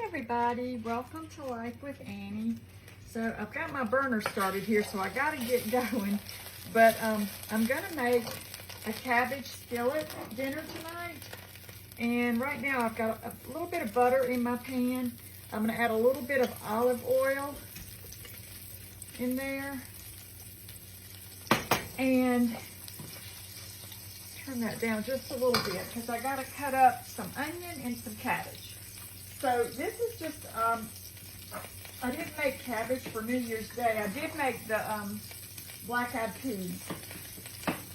everybody, welcome to Life with Annie. So I've got my burner started here, so I gotta get going. But I'm gonna make a cabbage skillet dinner tonight. And right now I've got a little bit of butter in my pan. I'm gonna add a little bit of olive oil in there. And turn that down just a little bit because I gotta cut up some onion and some cabbage. So this is just, I didn't make cabbage for New Year's Day. I did make the black-eyed peas,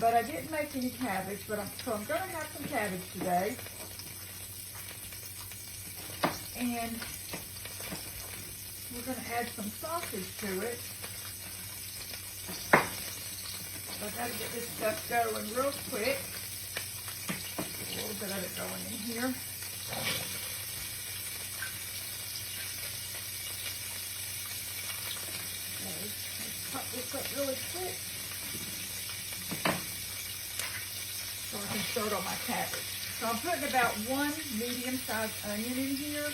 but I didn't make any cabbage. So I'm going to have some cabbage today. And we're going to add some sausage to it. So I got to get this stuff going real quick. A little bit of it going in here. Pop this up really quick so I can start on my cabbage. So I'm putting about one medium-sized onion in here.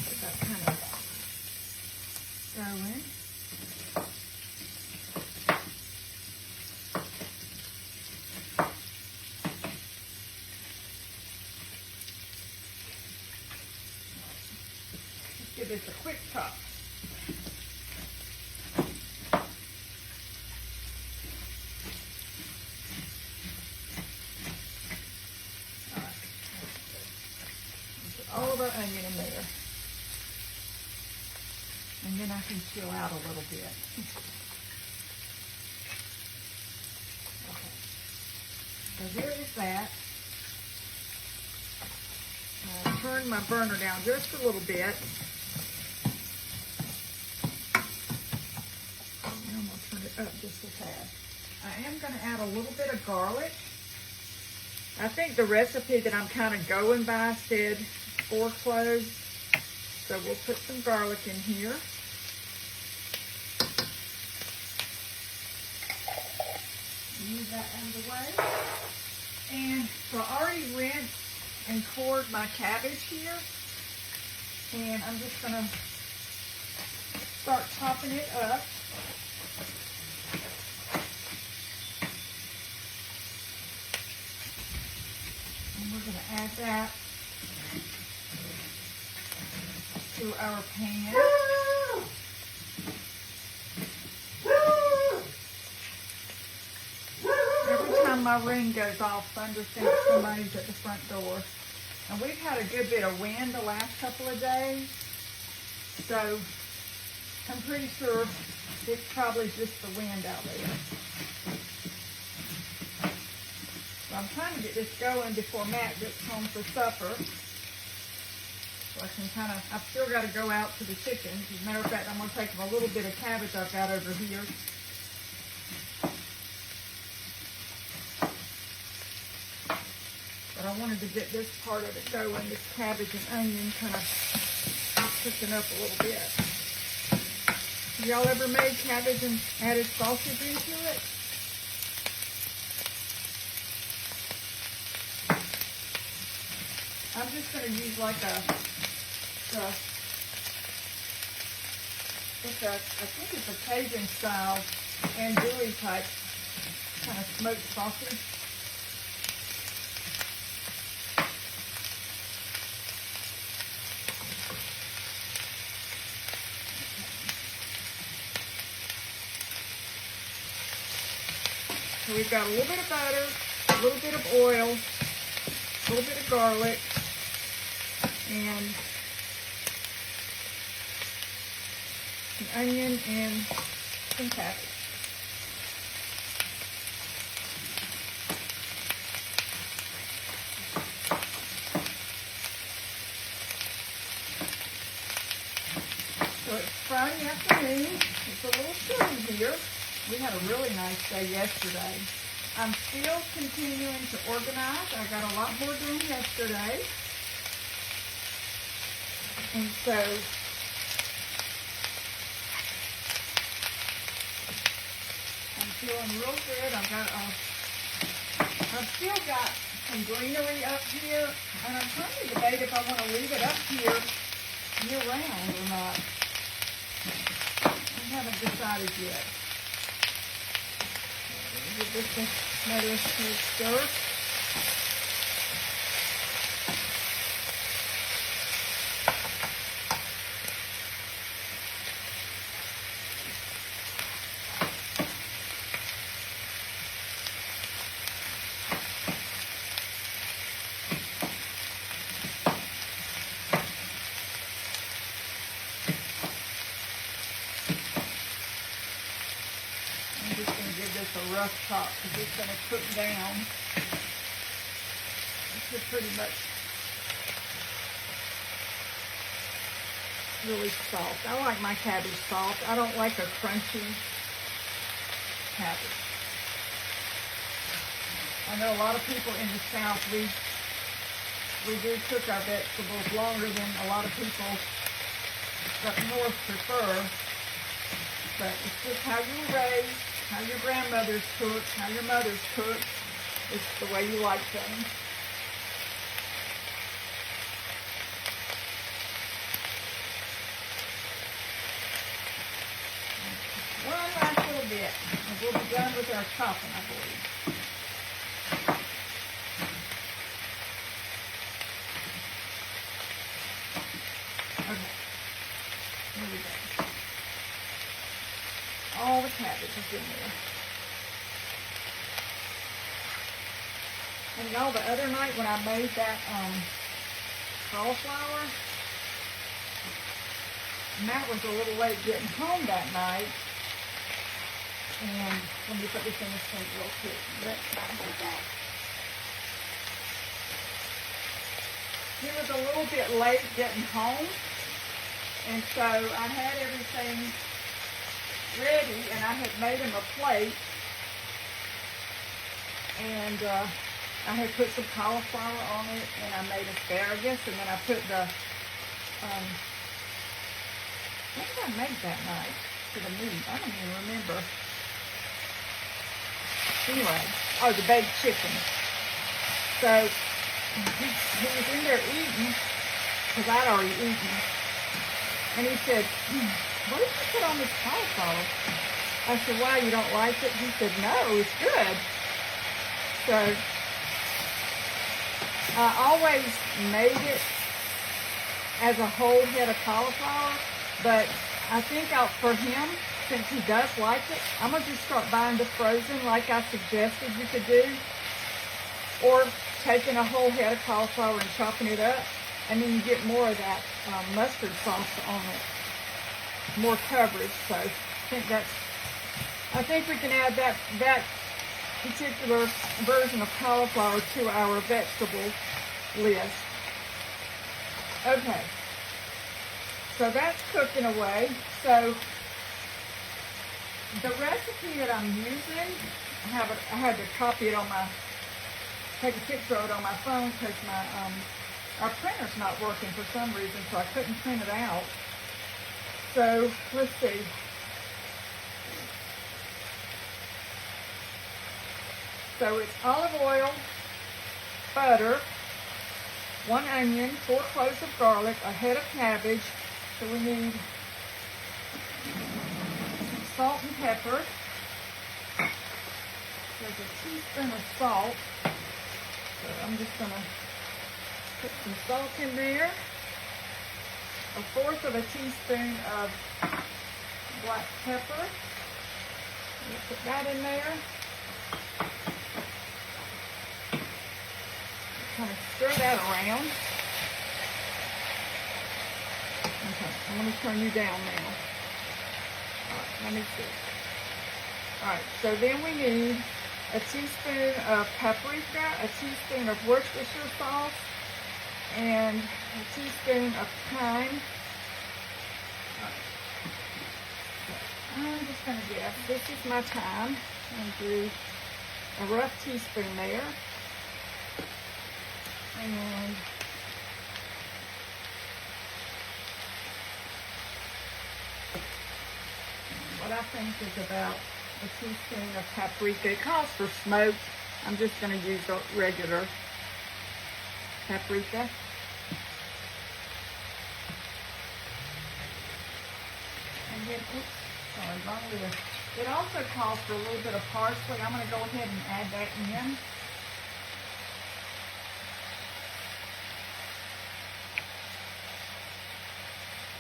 Get that kind of going. Give this a quick chop. Alright. Put all of our onion in there. And then I can chill out a little bit. Okay. So here is that. I'll turn my burner down just a little bit. Up just a tad. I am going to add a little bit of garlic. I think the recipe that I'm kind of going by said 4 cloves. So we'll put some garlic in here. Move that out of the way. And so I already rinsed and cored my cabbage here. And I'm just going to start chopping it up. We're going to add that to our pan. Every time my ring goes off, Thunder thinks somebody's at the front door. And we've had a good bit of wind the last couple of days, so I'm pretty sure it's probably just the wind out there. I'm trying to get this going before Matt gets home for supper. So I can I've still got to go out to the chickens. As a matter of fact, I'm going to take them a little bit of cabbage I've got over here. But I wanted to get this part of it going, this cabbage and onion kind of cooking up a little bit. Have y'all ever made cabbage and added sausage into it? I'm just going to use like I think it's a Cajun style andouille type kind of smoked sausage. So we've got a little bit of butter, a little bit of oil, a little bit of garlic, and an onion and some cabbage. So it's Friday afternoon. It's a little chilly here. We had a really nice day yesterday. I'm still continuing to organize. I got a lot more done yesterday. And so I'm feeling real good. I've still got some greenery up here, and I'm trying to debate if I want to leave it up here year round or not. I haven't decided yet. Give this another little stir. A rough top because it's going to cook down. It's pretty much really soft. I like my cabbage soft. I don't like a crunchy cabbage. I know a lot of people in the South, we do cook our vegetables longer than a lot of people up north prefer, but it's just how you were raised, how your grandmothers cooked, how your mothers cooked. It's the way you like things. One last little bit, and we'll be done with our chopping, I believe. Okay, here we go. All the cabbage is in there. And y'all, the other night when I made that cauliflower, Matt was a little late getting home that night. And let me put this in the sink real quick. Let's not hold that. He was a little bit late getting home. And so I had everything ready, and I had made him a plate, and I had put some cauliflower on it, and I made asparagus, and then I put the what did I make that night for the meat? I don't even remember. Anyway, oh, the baked chicken. So he was in there eating, because I'd already eaten, and he said, what did you put on this cauliflower? I said, why, you don't like it? He said, no, it's good. So I always made it as a whole head of cauliflower, but I think for him, since he does like it, I'm going to just start buying the frozen like I suggested you could do, or taking a whole head of cauliflower and chopping it up, and then you get more of that mustard sauce on it. More coverage, so I think we can add that particular version of cauliflower to our vegetable list. Okay, so that's cooking away. So the recipe that I'm using, I had to copy it take a picture of it on my phone because our printer's not working for some reason, so I couldn't print it out. So, let's see. So it's olive oil, butter, 1 onion, 4 cloves of garlic, a head of cabbage. So we need some salt and pepper. There's a teaspoon of salt. So I'm just going to put some salt in there. 1/4 of a teaspoon of black pepper. Put that in there. Kind of stir that around. Okay, I'm going to turn you down now. Alright, let me see. Alright, so then we need a teaspoon of paprika, a teaspoon of Worcestershire sauce, and a teaspoon of thyme. I'm just going to guess. This is my thyme. I'm going to do a rough teaspoon there. And what I think is about a teaspoon of paprika. It calls for smoked. I'm just going to use the regular paprika. And then, oops, sorry, wrong list. It also calls for a little bit of parsley. I'm going to go ahead and add that in.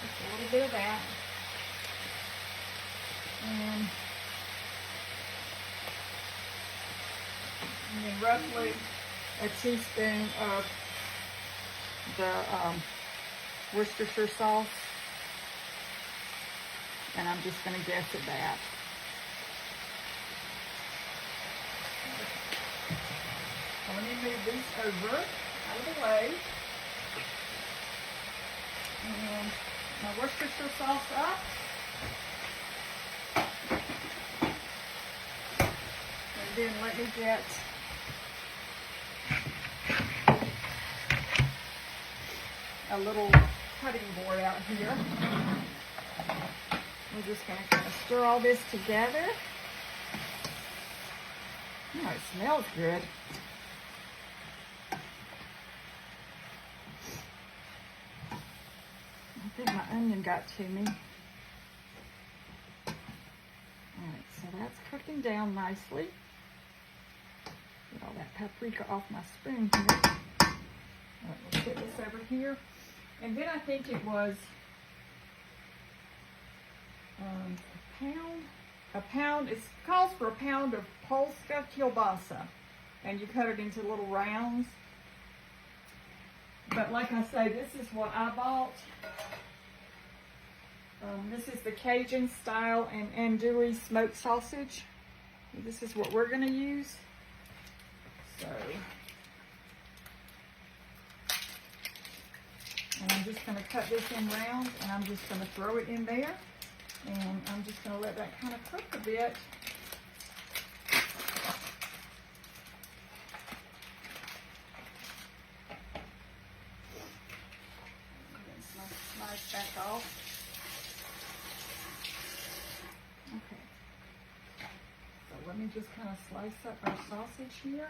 Just a little bit of that. And then roughly a teaspoon of the Worcestershire sauce. And I'm just going to guess at that. So let me move these over out of the way. And my Worcestershire sauce up. And then let me get a little cutting board out here. We're just going to kind of stir all this together. Oh, it smells good. I think my onion got to me. Alright, so that's cooking down nicely. Get all that paprika off my spoon here. Alright, we'll put this over here. And then I think it was a pound, it calls for a pound of Polska kielbasa, and you cut it into little rounds. But like I say, this is what I bought. This is the Cajun style and andouille smoked sausage. This is what we're going to use. So, and I'm just going to cut this in rounds, and I'm just going to throw it in there. And I'm just going to let that kind of cook a bit. Slice back off. Okay. So let me just kind of slice up our sausage here.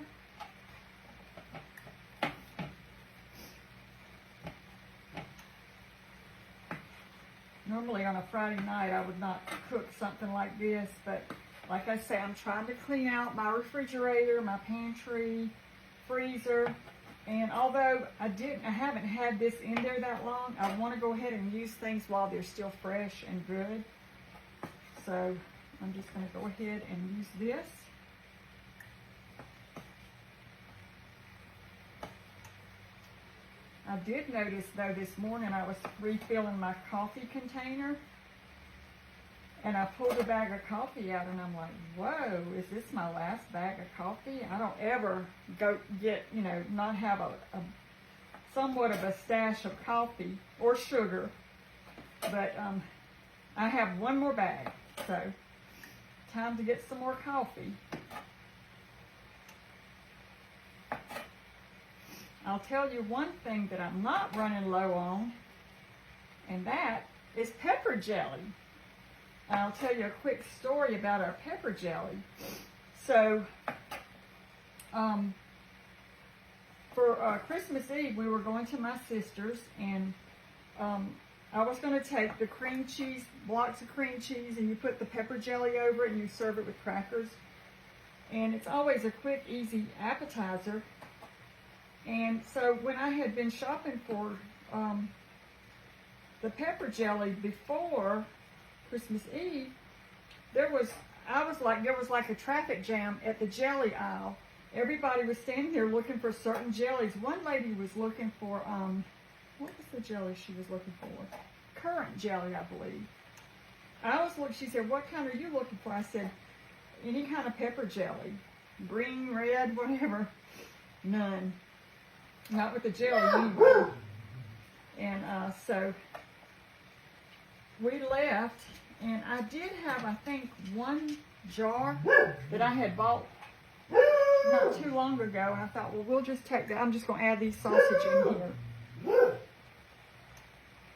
Normally on a Friday night I would not cook something like this, but like I say, I'm trying to clean out my refrigerator, my pantry, freezer, and although I haven't had this in there that long, I want to go ahead and use things while they're still fresh and good. So I'm just going to go ahead and use this. I did notice though this morning I was refilling my coffee container, and I pulled a bag of coffee out and I'm like, whoa, is this my last bag of coffee? I don't ever go get, not have a somewhat of a stash of coffee or sugar, but I have one more bag, so time to get some more coffee. I'll tell you one thing that I'm not running low on, and that is pepper jelly. I'll tell you a quick story about our pepper jelly. So, for Christmas Eve, we were going to my sister's, and I was going to take the cream cheese, blocks of cream cheese, and you put the pepper jelly over it, and you serve it with crackers. And it's always a quick, easy appetizer. And so when I had been shopping for the pepper jelly before Christmas Eve, there was like a traffic jam at the jelly aisle. Everybody was standing there looking for certain jellies. One lady was looking for, what was the jelly she was looking for? Currant jelly, I believe. She said, what kind are you looking for? I said, any kind of pepper jelly. Green, red, whatever. None. Not with the jelly anyway. And so we left, and I did have, I think, one jar that I had bought not too long ago. I thought, well, we'll just take that. I'm just going to add these sausage in here.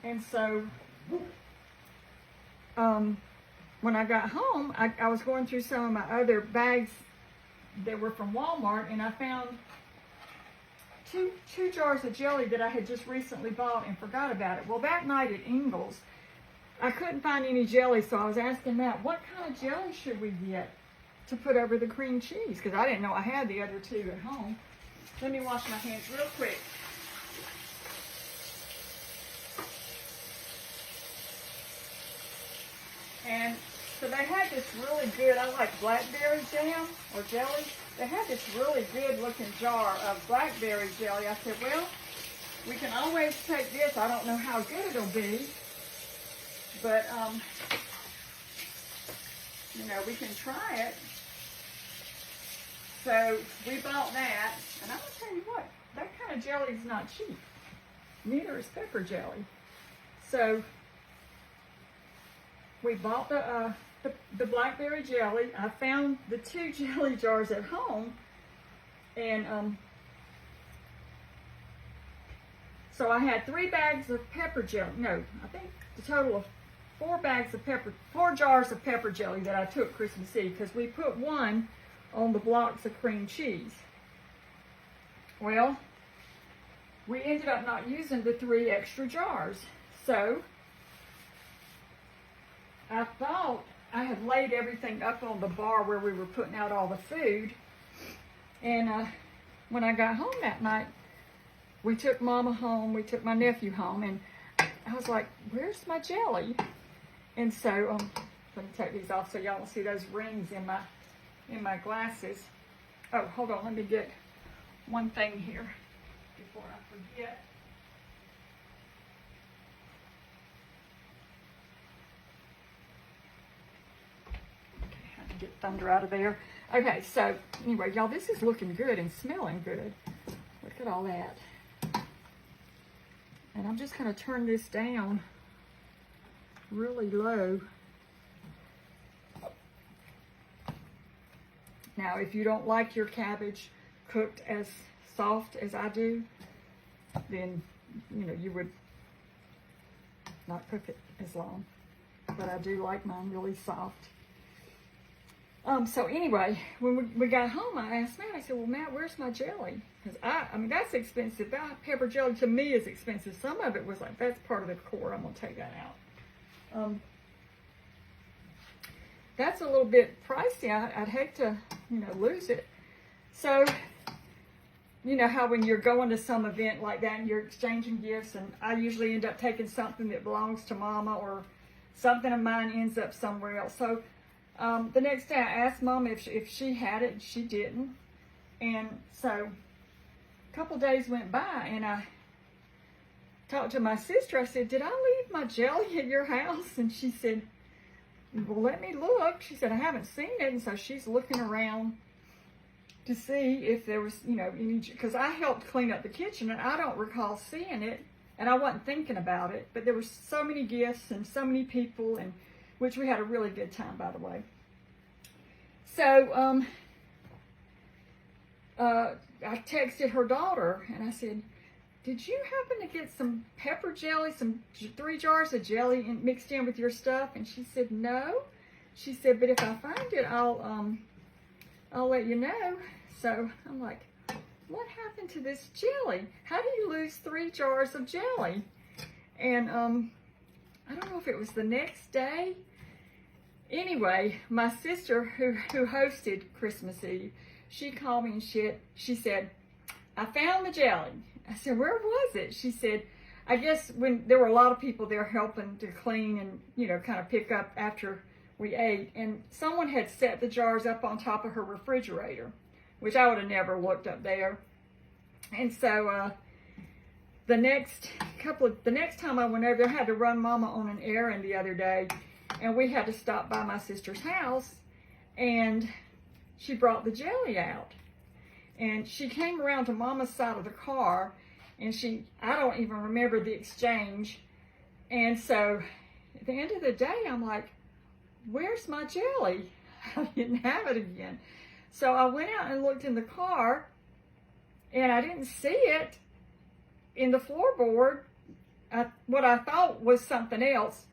And so when I got home, I was going through some of my other bags that were from Walmart, and I found two jars of jelly that I had just recently bought and forgot about it. Well, that night at Ingles, I couldn't find any jelly, so I was asking Matt, what kind of jelly should we get to put over the cream cheese? Because I didn't know I had the other two at home. Let me wash my hands real quick. And so they had this really good, I like blackberry jam or jelly. They had this really good looking jar of blackberry jelly. I said, well, we can always take this. I don't know how good it'll be, but, you know, we can try it. So we bought that, and I'm going to tell you what, that kind of jelly is not cheap. Neither is pepper jelly. So we bought the blackberry jelly. I found the 2 jelly jars at home, and so I had 3 bags of pepper jelly. No, I think the total of 4 jars of pepper jelly that I took Christmas Eve, because we put 1 on the blocks of cream cheese. Well, we ended up not using the 3 extra jars, so I thought I had laid everything up on the bar where we were putting out all the food. And when I got home that night, we took Mama home, we took my nephew home, and I was like, where's my jelly? And so, let me take these off so y'all don't see those rings in my glasses. Oh, hold on, let me get one thing here before I forget. Get thunder out of there. Okay, so anyway, y'all, this is looking good and smelling good. Look at all that. And I'm just going to turn this down really low. Now, if you don't like your cabbage cooked as soft as I do, then, you know, you would not cook it as long. But I do like mine really soft. So anyway, when we got home, I asked Matt, I said, well, Matt, where's my jelly? Because I mean, that's expensive. That pepper jelly to me is expensive. Some of it was like, that's part of the core. I'm going to take that out. That's a little bit pricey. I'd hate to, you know, lose it. So, you know how when you're going to some event like that and you're exchanging gifts, and I usually end up taking something that belongs to Mama, or something of mine ends up somewhere else. So, the next day I asked Mom if she had it, and she didn't. And so a couple days went by, and I talked to my sister. I said, did I leave my jelly at your house? And she said, well, let me look. She said, I haven't seen it. And so she's looking around to see if there was, you know, any, because I helped clean up the kitchen, and I don't recall seeing it, and I wasn't thinking about it. But there were so many gifts and so many people, and which we had a really good time, by the way. So, I texted her daughter, and I said, did you happen to get some pepper jelly, some 3 jars of jelly mixed in with your stuff? And she said, no. She said, but if I find it, I'll let you know. So I'm like, what happened to this jelly? How do you lose 3 jars of jelly? And, I don't know if it was the next day. Anyway, my sister who hosted Christmas Eve, she called me and she said, I found the jelly. I said, where was it? She said, I guess when there were a lot of people there helping to clean and, you know, kind of pick up after we ate, and someone had set the jars up on top of her refrigerator, which I would have never looked up there. And so, the next time I went over there, I had to run Mama on an errand the other day, and we had to stop by my sister's house, and she brought the jelly out. And she came around to Mama's side of the car, and I don't even remember the exchange. And so at the end of the day, I'm like, where's my jelly? I didn't have it again. So I went out and looked in the car, and I didn't see it in the floorboard. What I thought was something else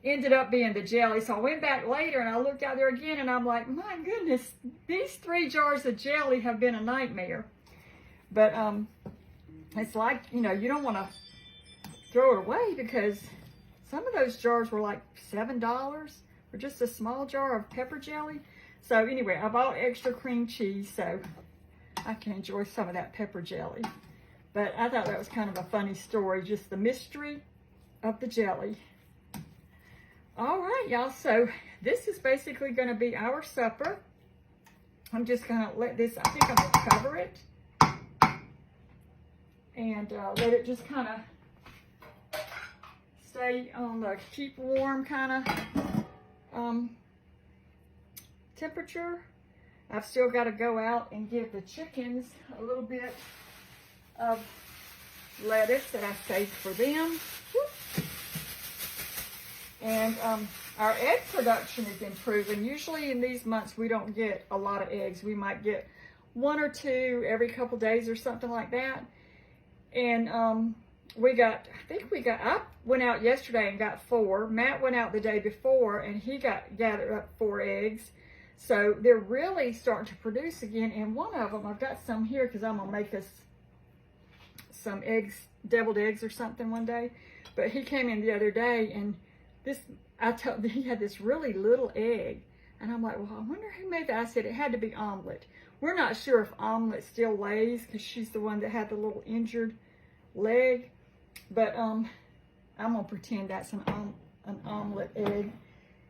ended up being the jelly. So I went back later and I looked out there again and I'm like, my goodness, these 3 jars of jelly have been a nightmare. But it's like, you know, you don't want to throw it away because some of those jars were like $7 for just a small jar of pepper jelly. So anyway, I bought extra cream cheese so I can enjoy some of that pepper jelly. But I thought that was kind of a funny story, just the mystery of the jelly. All right, y'all, so this is basically going to be our supper. I'm just going to let this, I think I'm going to cover it and let it just kind of stay on the keep warm kind of temperature. I've still got to go out and give the chickens a little bit of lettuce that I saved for them. And our egg production is improving. Usually in these months we don't get a lot of eggs. We might get 1 or 2 every couple days or something like that. And I went out yesterday and got 4. Matt went out the day before and he gathered up 4 eggs. So they're really starting to produce again. And one of them, I've got some here because I'm going to make us some eggs, deviled eggs or something one day. But he came in the other day and he had this really little egg. And I'm like, well, I wonder who made that. I said it had to be Omelet. We're not sure if Omelet still lays because she's the one that had the little injured leg. But I'm going to pretend that's an Omelet egg.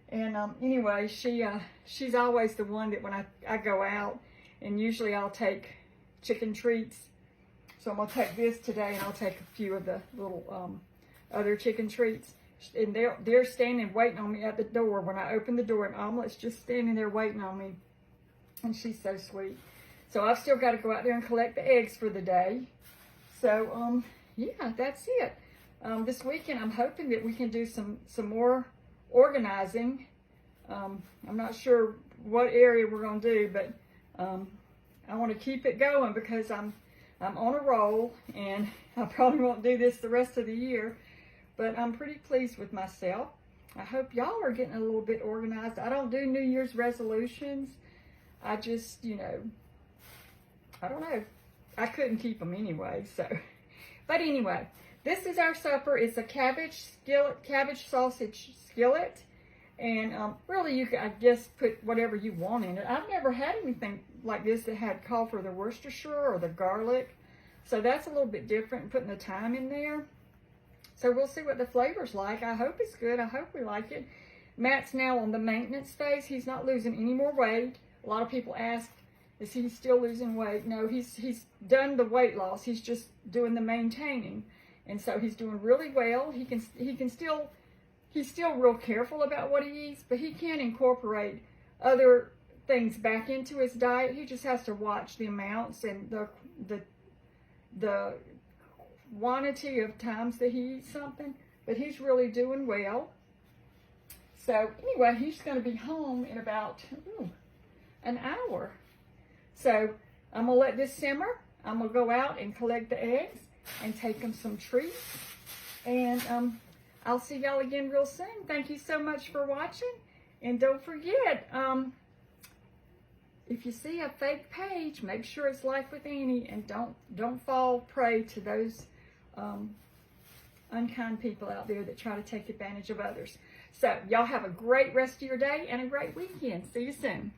And anyway, she's always the one that when I go out, and usually I'll take chicken treats. So I'm going to take this today, and I'll take a few of the little other chicken treats. And they're standing waiting on me at the door when I open the door, and Omelet's just standing there waiting on me. And she's so sweet. So I've still got to go out there and collect the eggs for the day. So, yeah, that's it. This weekend, I'm hoping that we can do some more organizing. I'm not sure what area we're going to do, but I want to keep it going because I'm on a roll, and I probably won't do this the rest of the year, but I'm pretty pleased with myself. I hope y'all are getting a little bit organized. I don't do New Year's resolutions. I just, you know, I don't know. I couldn't keep them anyway, so. But anyway, this is our supper. It's a cabbage sausage skillet. And really, you can, I guess, put whatever you want in it. I've never had anything like this that had called for the Worcestershire or the garlic. So that's a little bit different, putting the thyme in there. So we'll see what the flavor's like. I hope it's good. I hope we like it. Matt's now on the maintenance phase. He's not losing any more weight. A lot of people ask, is he still losing weight? No, he's done the weight loss. He's just doing the maintaining. And so he's doing really well. He's still real careful about what he eats, but he can incorporate other things back into his diet. He just has to watch the amounts and the quantity of times that he eats something, but he's really doing well. So anyway, he's going to be home in about an hour. So I'm going to let this simmer. I'm going to go out and collect the eggs and take them some treats. And I'll see y'all again real soon. Thank you so much for watching. And don't forget, if you see a fake page, make sure it's Life with Annie, and don't fall prey to those unkind people out there that try to take advantage of others. So y'all have a great rest of your day and a great weekend. See you soon.